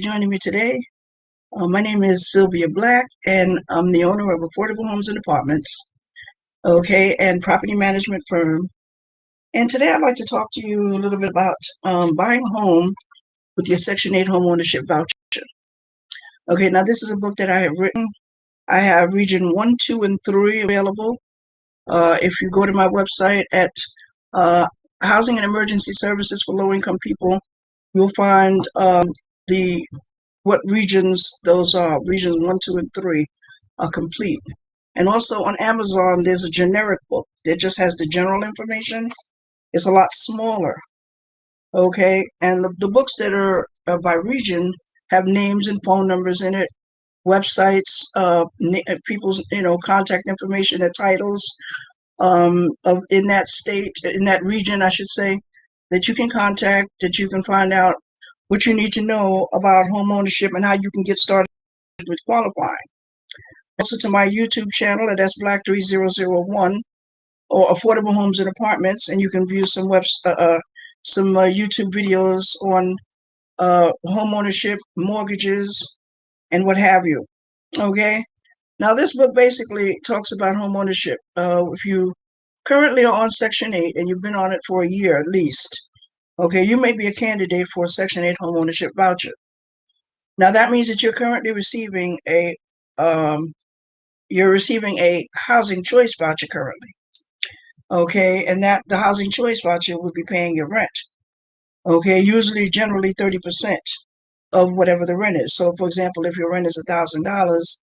Joining me today. My name is Sylvia Black, and I'm the owner of Affordable Homes and Apartments, and property management firm. And today I'd like to talk to you a little bit about buying a home with your Section 8 Homeownership Voucher. Okay, now this is a book that I have written. I have Region 1, 2, and 3 available. If you go to my website at uh, Housing and Emergency Services for Low-Income People, you'll find the what regions those are. Regions 1, 2, and 3 are complete. And also on Amazon, there's a generic book that just has the general information. It's a lot smaller. Okay, and the books that are by region have names and phone numbers in it, websites, people's contact information, their titles of in that state, in that region, I should say, that you can contact, that you can find out what you need to know about home ownership and how you can get started with qualifying. Also to my YouTube channel at sblack3001 or Affordable Homes and Apartments, and you can view some YouTube videos on home ownership, mortgages, and what have you. Okay. Now this book basically talks about home ownership. If you currently are on Section 8 and you've been on it for a year at least, okay, you may be a candidate for a Section 8 home ownership voucher. Now that means that you're currently receiving a housing choice voucher currently. Okay, and that the housing choice voucher would be paying your rent. Okay, usually generally 30% of whatever the rent is. So for example, if your rent is $1,000,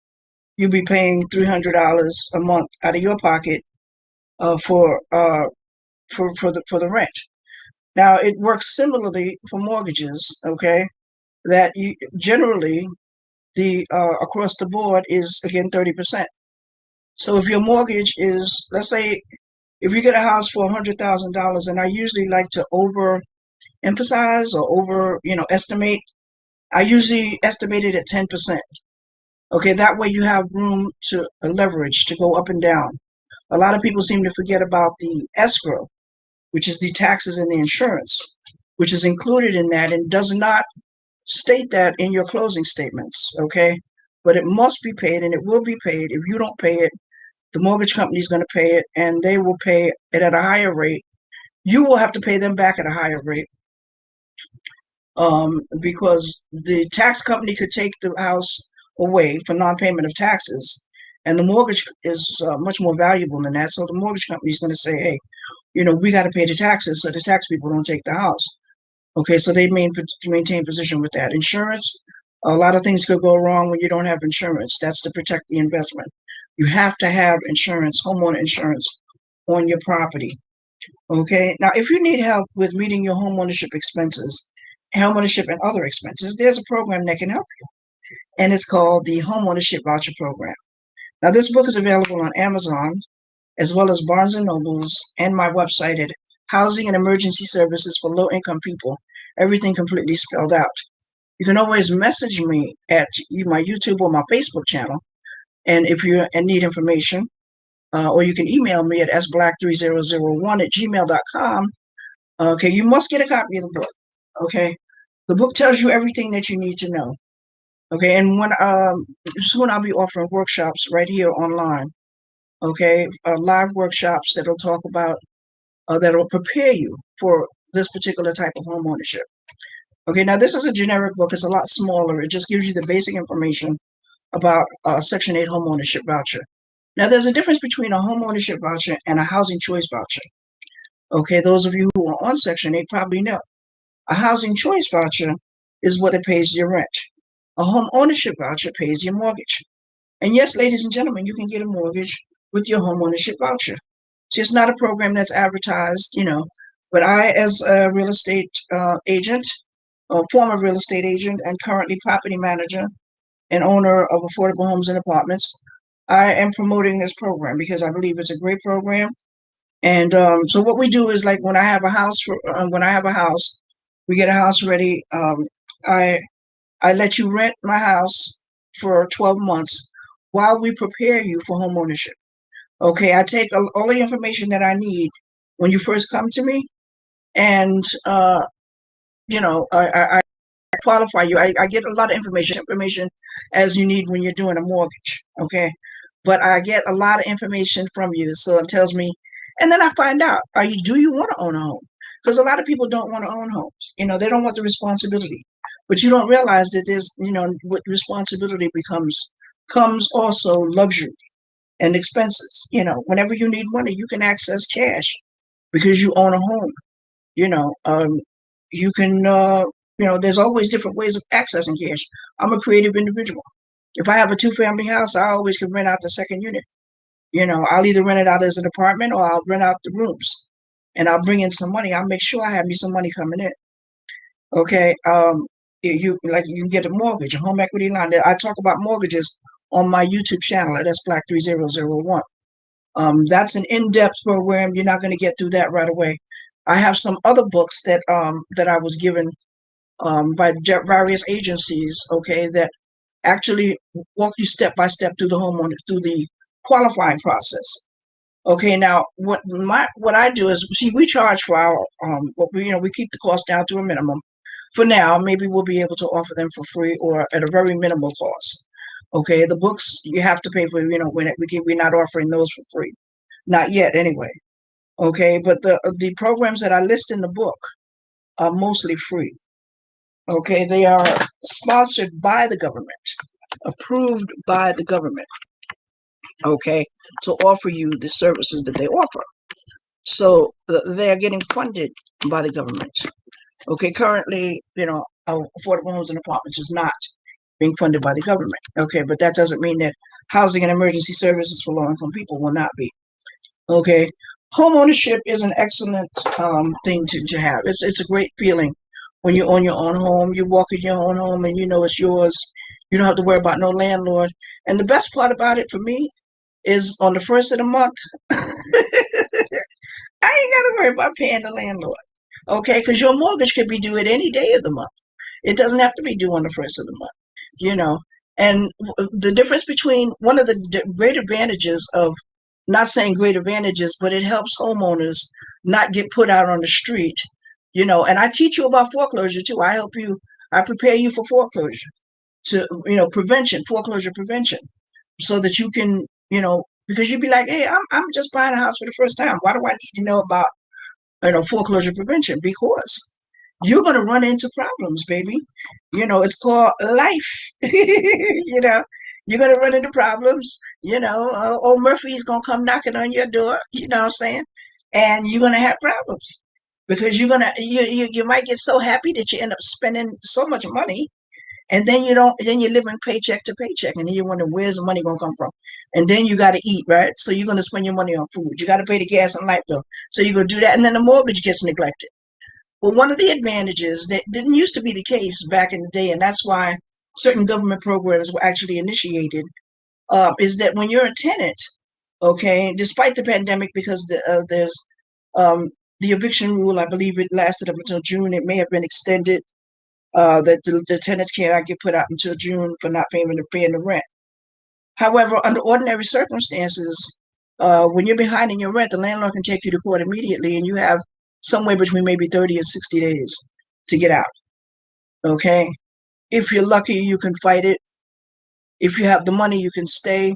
you'll be paying $300 a month out of your pocket for the rent. Now it works similarly for mortgages. Okay, that you generally the across the board is again 30%. So if your mortgage is, let's say, if you get a house for $100,000, and I usually like to overemphasize or estimate, I usually estimate it at 10%. Okay, that way you have room to leverage to go up and down. A lot of people seem to forget about the escrow, which is the taxes and the insurance, which is included in that and does not state that in your closing statements. Okay, but it must be paid and it will be paid. If you don't pay it, the mortgage company is going to pay it, and they will pay it at a higher rate. You will have to pay them back at a higher rate because the tax company could take the house away for non-payment of taxes, and the mortgage is much more valuable than that. So the mortgage company is going to say, hey, we got to pay the taxes so the tax people don't take the house. Okay, so they maintain position with that. Insurance, a lot of things could go wrong when you don't have insurance. That's to protect the investment. You have to have insurance, homeowner insurance on your property. Okay, now if you need help with meeting your homeownership expenses, homeownership and other expenses, there's a program that can help you, and it's called the Homeownership Voucher Program. Now this book is available on Amazon as well as Barnes and Nobles and my website at Housing and Emergency Services for Low-Income People. Everything completely spelled out. You can always message me at my YouTube or my Facebook channel, and if you need information, or you can email me at sblack3001@gmail.com. Okay, you must get a copy of the book. Okay, the book tells you everything that you need to know. Okay, and when soon I'll be offering workshops right here online. Okay, live workshops that'll talk about that'll prepare you for this particular type of home ownership. Okay, now this is a generic book. It's a lot smaller. It just gives you the basic information about Section 8 home ownership voucher. Now there's a difference between a home ownership voucher and a housing choice voucher. Okay, those of you who are on Section 8 probably know. A housing choice voucher is what it pays your rent. A home ownership voucher pays your mortgage. And yes, ladies and gentlemen, you can get a mortgage with your home ownership voucher. So it's not a program that's advertised, but I, as a real estate agent, a former real estate agent and currently property manager and owner of Affordable Homes and Apartments, I am promoting this program because I believe it's a great program. And so what we do is, like, when I have a house, we get a house ready. I let you rent my house for 12 months while we prepare you for home ownership. Okay, I take all the information that I need when you first come to me, and I qualify you. I get a lot of information as you need when you're doing a mortgage, okay? But I get a lot of information from you, so it tells me, and then I find out, do you want to own a home? Because a lot of people don't want to own homes. They don't want the responsibility. But you don't realize that what responsibility comes also luxury and expenses. Whenever you need money, you can access cash because you own a home. You know, um, you can, there's always different ways of accessing cash. I'm a creative individual. If I have a two-family house, I always can rent out the second unit. I'll either rent it out as an apartment or I'll rent out the rooms and I'll bring in some money. I'll make sure I have me some money coming in. Okay. You can get a mortgage, a home equity line. I talk about mortgages on my YouTube channel. That's Black 3001. That's an in-depth program. You're not going to get through that right away. I have some other books that I was given by various agencies, okay, that actually walk you step by step through the qualifying process. Okay, now what I do is, see, we charge for our we keep the cost down to a minimum. For now, maybe we'll be able to offer them for free or at a very minimal cost. Okay, the books you have to pay for. We're not offering those for free, not yet, anyway. Okay, but the programs that I list in the book are mostly free. Okay, they are sponsored by the government, approved by the government. Okay, to offer you the services that they offer. So they are getting funded by the government. Okay, currently, affordable homes and apartments is not being funded by the government. Okay, but that doesn't mean that housing and emergency services for low-income people will not be. Okay, home ownership is an excellent thing to have. It's a great feeling when you own your own home. You walk in your own home and you know it's yours. You don't have to worry about no landlord. And the best part about it for me is on the first of the month, I ain't got to worry about paying the landlord. Okay, because your mortgage could be due at any day of the month. It doesn't have to be due on the first of the month. You know, and the difference between one of the great advantages of, not saying great advantages, but it helps homeowners not get put out on the street. And I teach you about foreclosure too. I prepare you for foreclosure, to foreclosure prevention, so that you can, because you'd be like, hey, I'm just buying a house for the first time. Why do I need to know about foreclosure prevention? Because you're going to run into problems, baby. It's called life. You're going to run into problems. Old Murphy's going to come knocking on your door. You know what I'm saying? And you're going to have problems because you might get so happy that you end up spending so much money. And then you're living paycheck to paycheck. And then you wonder, where's the money going to come from? And then you got to eat, right? So you're going to spend your money on food. You got to pay the gas and light bill. So you're going to do that. And then the mortgage gets neglected. Well, one of the advantages that didn't used to be the case back in the day, and that's why certain government programs were actually initiated, is that when you're a tenant, okay, despite the pandemic, because there's the eviction rule, I believe it lasted up until June. It may have been extended, that the tenants cannot get put out until June for not paying the rent. However, under ordinary circumstances, when you're behind in your rent, the landlord can take you to court immediately, and you have somewhere between maybe 30 and 60 days to get out. Okay? If you're lucky, you can fight it. If you have the money, you can stay,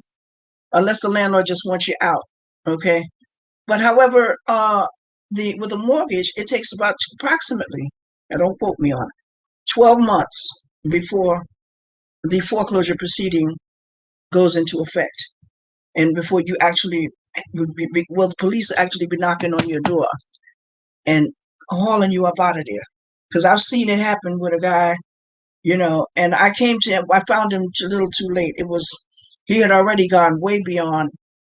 unless the landlord just wants you out. Okay? But however, with a mortgage, it takes about approximately, now don't quote me on it, 12 months before the foreclosure proceeding goes into effect. And before you actually, the police will actually be knocking on your door and hauling you up out of there. Because I've seen it happen with a guy, and I found him a little too late. He had already gone way beyond.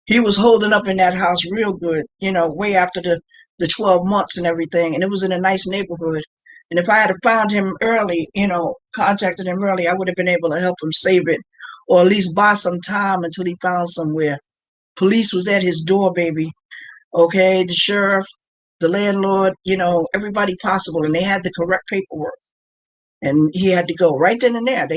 He was holding up in that house real good, way after the 12 months and everything. And it was in a nice neighborhood. And if I had found him early, contacted him early, I would have been able to help him save it, or at least buy some time until he found somewhere. Police was at his door, baby. Okay, the sheriff, the landlord, everybody possible, and they had the correct paperwork. And he had to go right then and there.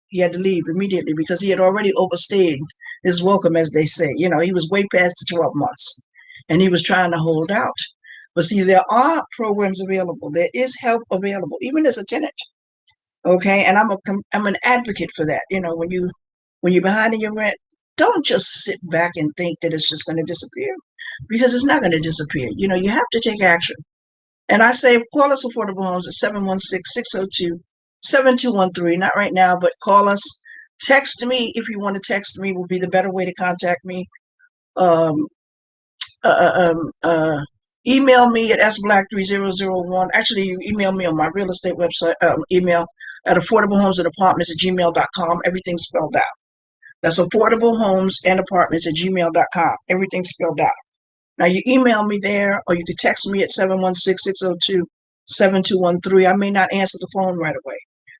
He had to leave immediately because he had already overstayed his welcome, as they say. He was way past the 12 months, and he was trying to hold out. But see, there are programs available. There is help available, even as a tenant. Okay, and I'm an advocate for that. When you're behind in your rent, don't just sit back and think that it's just going to disappear, because it's not going to disappear. You have to take action. And I say, call us Affordable Homes at 716-602-7213. Not right now, but call us. Text me if you want to text me, will be the better way to contact me. Um, uh, uh, um, uh, Email me at sblack3001. Actually, you email me on my real estate website, email at affordablehomesandapartments@gmail.com. Everything's spelled out. That's affordablehomesandapartments@gmail.com. Everything's spelled out. Now, you email me there, or you can text me at 716-602-7213. I may not answer the phone right away,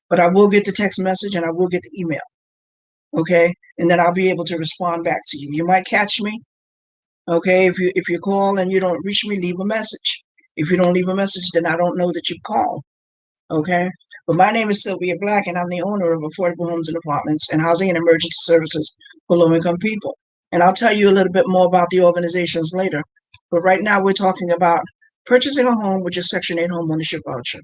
but I will get the text message and I will get the email. Okay? And then I'll be able to respond back to you. You might catch me. Okay? If you call and you don't reach me, leave a message. If you don't leave a message, then I don't know that you called. Okay? But my name is Sylvia Black, and I'm the owner of Affordable Homes and Apartments and Housing and Emergency Services for Low-Income People. And I'll tell you a little bit more about the organizations later. But right now, we're talking about purchasing a home with your Section 8 Homeownership Voucher.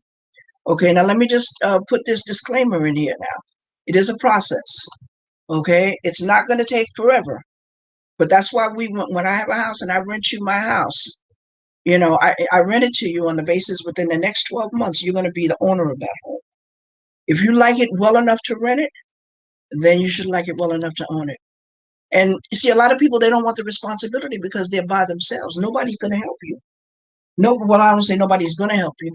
Okay, now let me just put this disclaimer in here now. It is a process. Okay, it's not going to take forever. But that's why when I have a house and I rent you my house, I rent it to you on the basis within the next 12 months, you're going to be the owner of that home. If you like it well enough to rent it, then you should like it well enough to own it. And you see, a lot of people, they don't want the responsibility because they're by themselves. Nobody's going to help you. No, well, I don't say nobody's going to help you.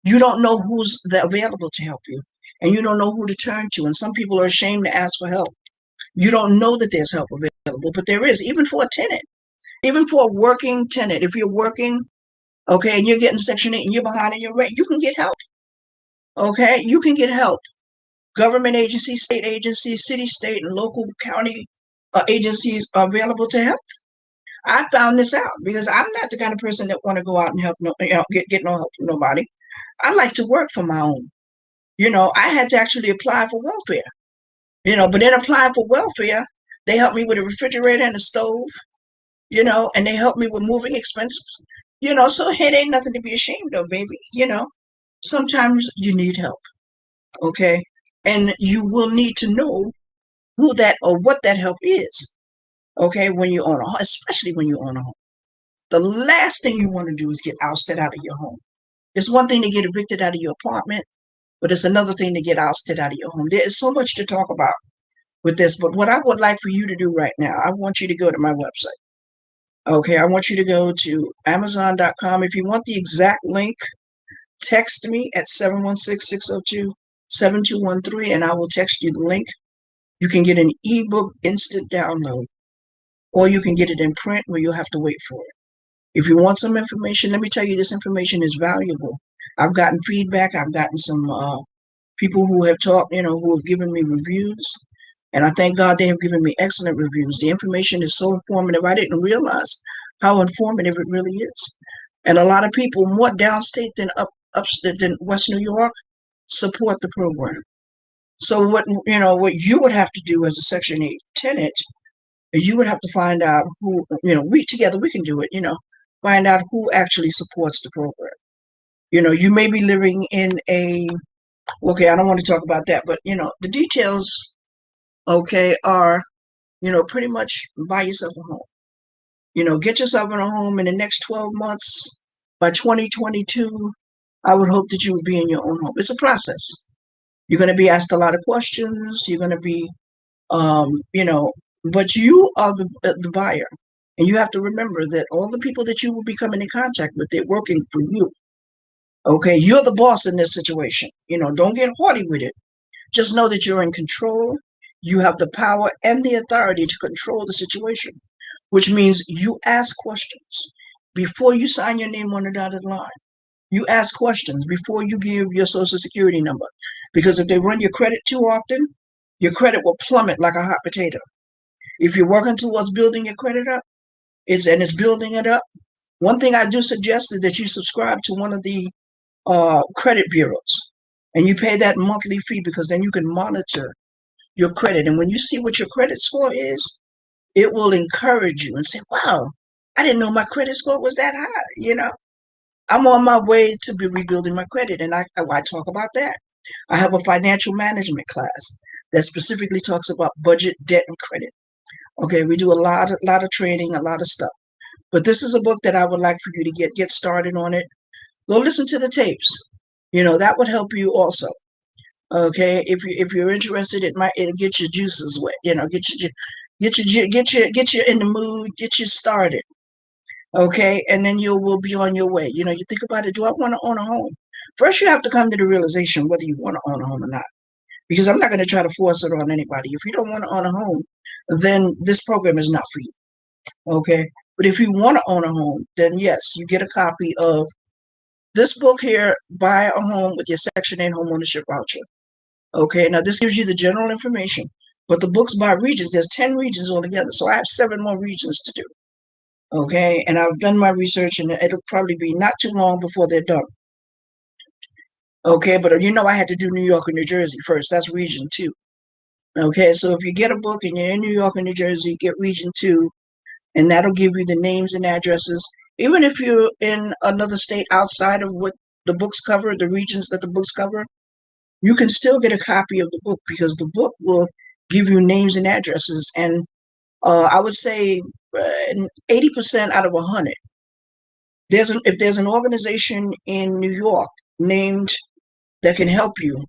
You don't know who's available to help you, and you don't know who to turn to. And some people are ashamed to ask for help. You don't know that there's help available, but there is, even for a tenant, even for a working tenant. If you're working, okay, and you're getting Section 8 and you're behind in your rent, you can get help. Okay, you can get help. Government agencies, state agencies, city, state, and local county agencies are available to help. I found this out because I'm not the kind of person that want to go out and help get no help from nobody. I like to work for my own. I had to actually apply for welfare. But in applying for welfare, they helped me with a refrigerator and a stove. And they helped me with moving expenses. So it ain't nothing to be ashamed of, baby. Sometimes you need help. Okay, and you will need to know who that or what that help is. Okay, when you own a home, especially when you own a home. The last thing you want to do is get ousted out of your home. It's one thing to get evicted out of your apartment, but it's another thing to get ousted out of your home. There is so much to talk about with this, but what I would like for you to do right now, I want you to go to my website. Okay, I want you to go to Amazon.com. If you want the exact link, text me at 716-602-7213, and I will text you the link. You can get an ebook instant download, or you can get it in print where you'll have to wait for it. If you want some information, let me tell you, this information is valuable. I've gotten feedback. I've gotten some people who have talked, who have given me reviews. And I thank God they have given me excellent reviews. The information is so informative. I didn't realize how informative it really is. And a lot of people more downstate than upstate than West New York support the program. So what you would have to do as a Section 8 tenant, you would have to find out who, we together, we can do it, find out who actually supports the program. You may be living in okay, I don't want to talk about that, but, the details, okay, are, pretty much buy yourself a home. Get yourself in a home in the next 12 months. By 2022, I would hope that you would be in your own home. It's a process. You're going to be asked a lot of questions. You're going to be, but you are the buyer. And you have to remember that all the people that you will be coming in contact with, they're working for you. Okay, you're the boss in this situation. Don't get haughty with it. Just know that you're in control. You have the power and the authority to control the situation, which means you ask questions before you sign your name on the dotted line. You ask questions before you give your social security number, because if they run your credit too often, your credit will plummet like a hot potato. If you're working towards building your credit up, it's building it up. One thing I do suggest is that you subscribe to one of the credit bureaus, and you pay that monthly fee, because then you can monitor your credit. And when you see what your credit score is, it will encourage you and say, wow, I didn't know my credit score was that high. I'm on my way to be rebuilding my credit, and I talk about that. I have a financial management class that specifically talks about budget, debt, and credit. Okay, we do a lot of training, a lot of stuff. But this is a book that I would like for you to get started on it. Go listen to the tapes. That would help you also. Okay, if you're interested, it'll get your juices wet. Get you in the mood, get you started. Okay, and then you will be on your way. You think about it. Do I want to own a home? First, you have to come to the realization whether you want to own a home or not. Because I'm not going to try to force it on anybody. If you don't want to own a home, then this program is not for you. Okay, but if you want to own a home, then yes, you get a copy of this book here, Buy a Home with your Section 8 Homeownership Voucher. Okay, now this gives you the general information, but the book's by regions. There's 10 regions altogether, so I have 7 more regions to do. Okay, and I've done my research, and it'll probably be not too long before they're done. Okay, but I had to do New York and New Jersey first. That's region 2. Okay, so if you get a book and you're in New York and New Jersey, get region 2, and that'll give you the names and addresses. Even if you're in another state outside of what the books cover, the regions that the books cover, you can still get a copy of the book because the book will give you names and addresses. And I would say 80% out of 100. If there's an organization in New York named that can help you,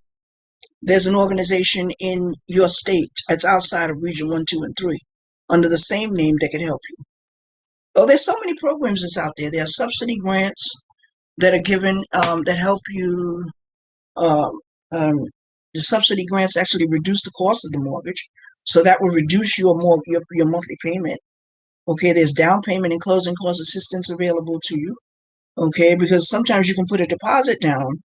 there's an organization in your state that's outside of region 1, 2, and 3 under the same name that can help you. Oh, there's so many programs that's out there. There are subsidy grants that are given that help you. Um, um, the subsidy grants actually reduce the cost of the mortgage, so that will reduce your monthly payment. Okay, there's down payment and closing cost assistance available to you. Okay, because sometimes you can put a deposit down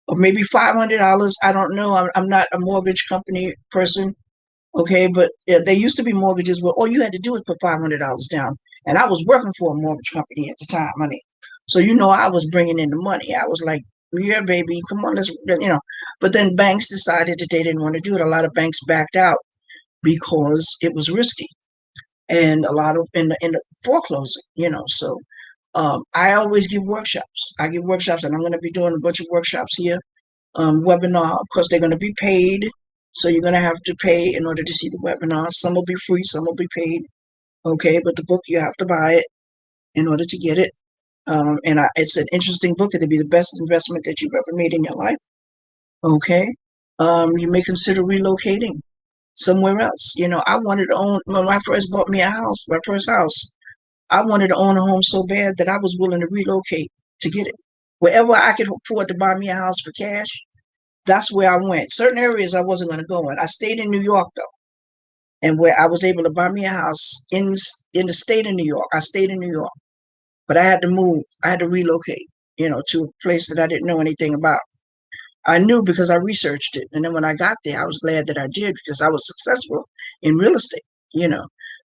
of maybe $500. I don't know. I'm not a mortgage company person. Okay, but there used to be mortgages where all you had to do was put $500 down. And I was working for a mortgage company at the time, honey. So, I was bringing in the money. I was like, yeah, baby, come on, let's. But then banks decided that they didn't want to do it. A lot of banks backed out because it was risky. And a lot of in the foreclosing, So I always give workshops. I give workshops, and I'm going to be doing a bunch of workshops here. Webinar, of course, they're going to be paid. So you're going to have to pay in order to see the webinar. Some will be free, some will be paid. Okay, but the book, you have to buy it in order to get it. It's an interesting book. It'll be the best investment that you've ever made in your life. Okay. You may consider relocating somewhere else. I wanted to own, when I first bought me a house, my first house, I wanted to own a home so bad that I was willing to relocate to get it. Wherever I could afford to buy me a house for cash, that's where I went. Certain areas I wasn't going to go in. I stayed in New York, though, and where I was able to buy me a house in the state of New York. I stayed in New York, but I had to move. I had to relocate, to a place that I didn't know anything about. I knew because I researched it. And then when I got there, I was glad that I did because I was successful in real estate.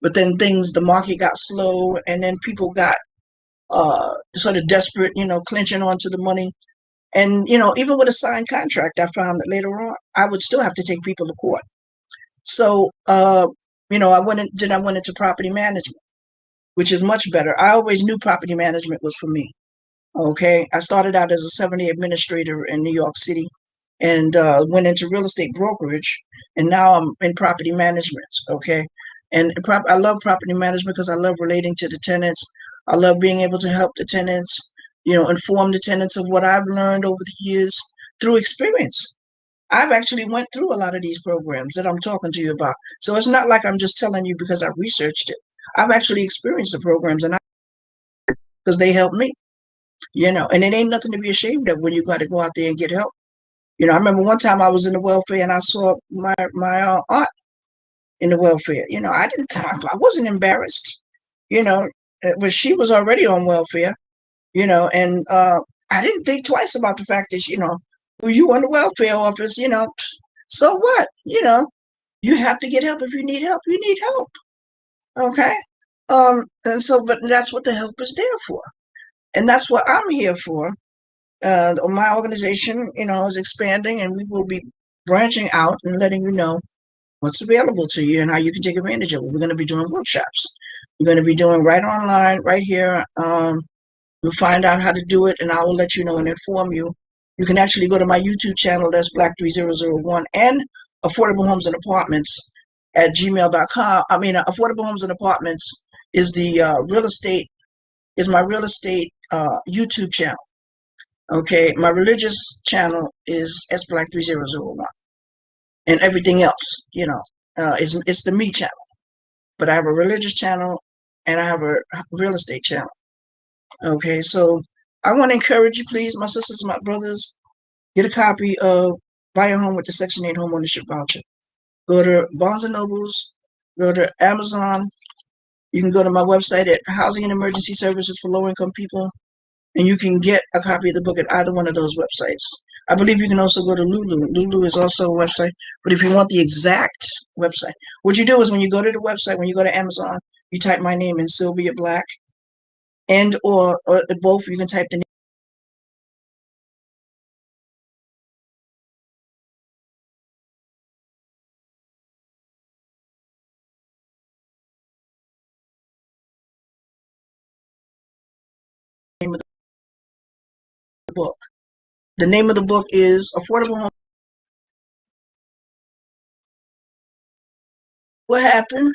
But then the market got slow, and then people got sort of desperate, clinching onto the money. And, even with a signed contract, I found that later on, I would still have to take people to court. So, I went into property management, which is much better. I always knew property management was for me. Okay. I started out as a 7-day administrator in New York City and went into real estate brokerage. And now I'm in property management. Okay. And I love property management because I love relating to the tenants. I love being able to help the tenants, inform the tenants of what I've learned over the years through experience. I've actually went through a lot of these programs that I'm talking to you about. So it's not like I'm just telling you because I've researched it. I've actually experienced the programs because they helped me, and it ain't nothing to be ashamed of when you got to go out there and get help. I remember one time I was in the welfare and I saw my aunt in the welfare. I wasn't embarrassed, but she was already on welfare, and I didn't think twice about the fact that, well, you on the welfare office, so what? You have to get help. If you need help, you need help. Okay. But that's what the help is there for. And that's what I'm here for. My organization, is expanding, and we will be branching out and letting you know what's available to you and how you can take advantage of it. We're going to be doing workshops. We're going to be doing right online, right here. You'll find out how to do it, and I will let you know and inform you You can actually go to my YouTube channel, that's Black3001, and Affordable Homes and Apartments at gmail.com. I mean, Affordable Homes and Apartments is the my real estate YouTube channel. Okay, my religious channel is S Black3001, and everything else, is it's the me channel. But I have a religious channel and I have a real estate channel. Okay, so I want to encourage you, please, my sisters, my brothers, get a copy of Buy a Home with the Section 8 Homeownership Voucher. Go to Barnes& and Nobles, go to Amazon. You can go to my website at Housing and Emergency Services for Low-Income People, and you can get a copy of the book at either one of those websites. I believe you can also go to Lulu. Lulu is also a website, but if you want the exact website, what you do is when you go to the website, when you go to Amazon, you type my name in, Sylvia Black, and or both, you can type the name of the book. The name of the book is Affordable Home. What happened?